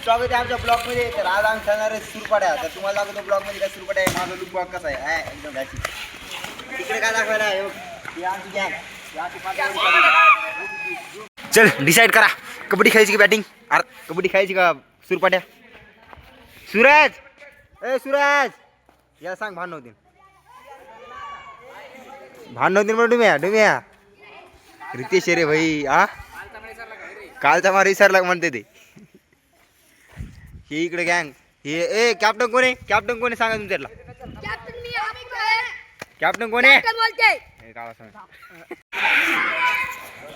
स्वागत आहे आमच्या ब्लॉग मध्ये. तर आज आम्ही खेळणार आहे सुरपाट्या. तर तुम्हाला दाखवतो ब्लॉग मध्ये काय सुरपाट्या आहे. माझा लुक बॉग कसा आहे एकदम घाची. तिकडे काय दाखवायला आहे ही आमची गँग. चल डिसाईड करा कबड्डी खेळायची की बॅटिंग. अरे कबड्डी खेळायची का सुरपाट्या. सूरज ए सूरज या सांग भांडण होतील पण डुम्या रितेश रे भाई. आ कालचा मार विसरला म्हणते ते. हे इकडे गँग हे ए कॅप्टन कोण आहे सांगा तुमच्याला. कॅप्टन कोण आहे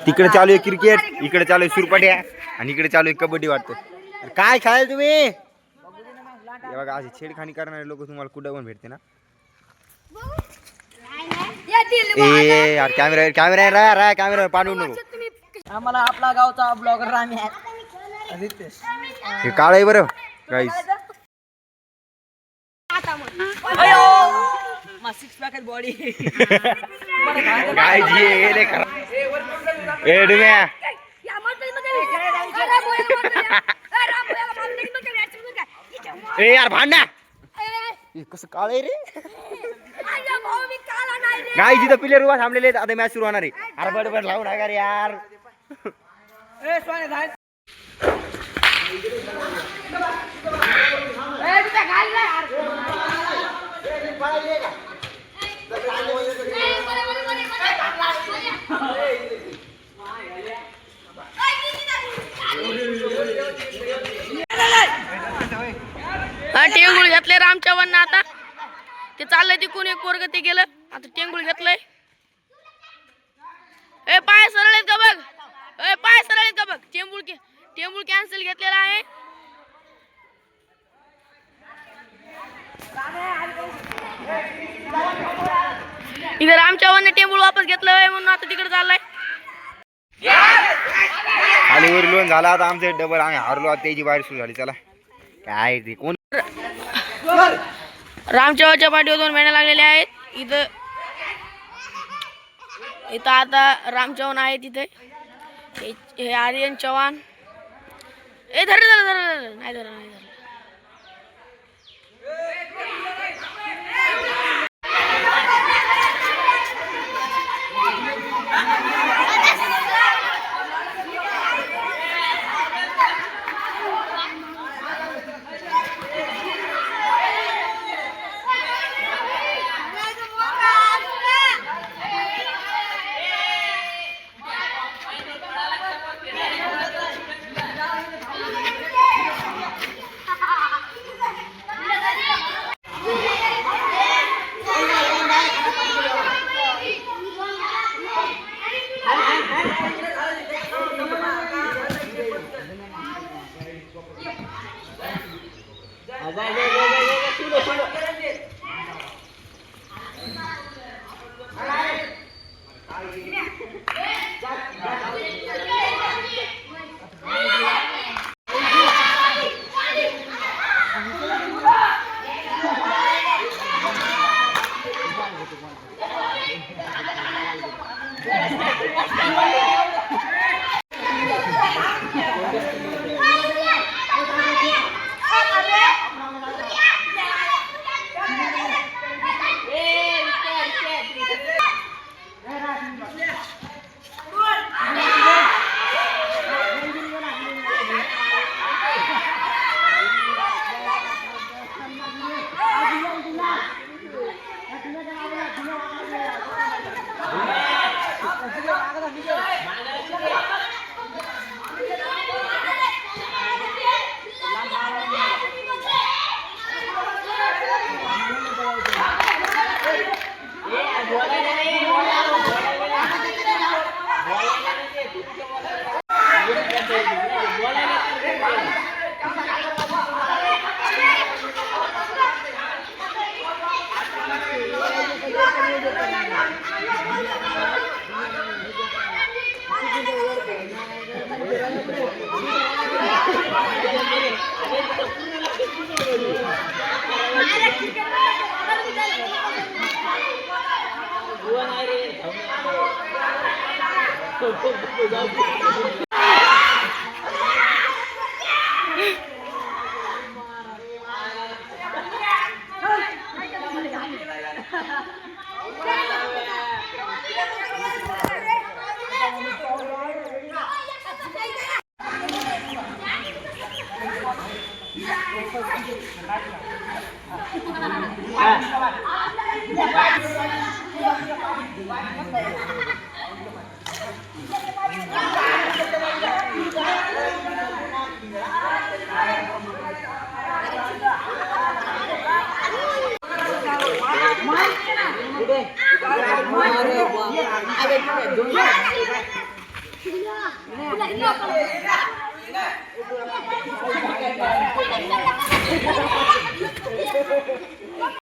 तिकडे चालू आहे क्रिकेट, इकडे चालू आहे सुरपाट्या आणि इकडे चालू आहे कबड्डी. वाटतं काय खेळाल तुम्ही. हे बघा अशी छेडखानी करणारे लोक तुम्हाला कुठं पण भेटते ना. ए यार कॅमेरा पाडू नको. आम्हाला आपला गावचा ब्लॉगर राणी रितेश हे काळ आहे बरं गाईस. सिक्स पॅकेट बॉडी काय जी रे ए डुम्या ए यार भांडा कसं काळ आहे रे. गाय जिथं प्लेयर उभा थांबलेले आहेत. आता मॅच सुरू होणार आहे. अरे बडबड लावू नका रे यार. टेंगुळ घेतले राम चव्हाण आता ते चाललंय तिकून एक पोरग ते गेलं. आता टेंगुळ घेतलंय. ए पाय सरळ आहेत का बघ. ए पाय सरळ आहेत का बघ. टेंबुळ कॅन्सल घेतलेला आहे. इथे राम चव्हाणने टेंबुळ वापस घेतलंय म्हणून आता तिकडे चाललाय. खाली वर लोन झाला. आता आमचे डबल आम्ही हारलो. आता त्याची बाहेर सुरू झाली. चला काय ते कोण राम चव्हाणच्या पाठीवर 2 महिने लागलेले आहेत. इथं आता राम चव्हाण आहे तिथे. हे आर्यन चव्हाण. ए धर नाही धर.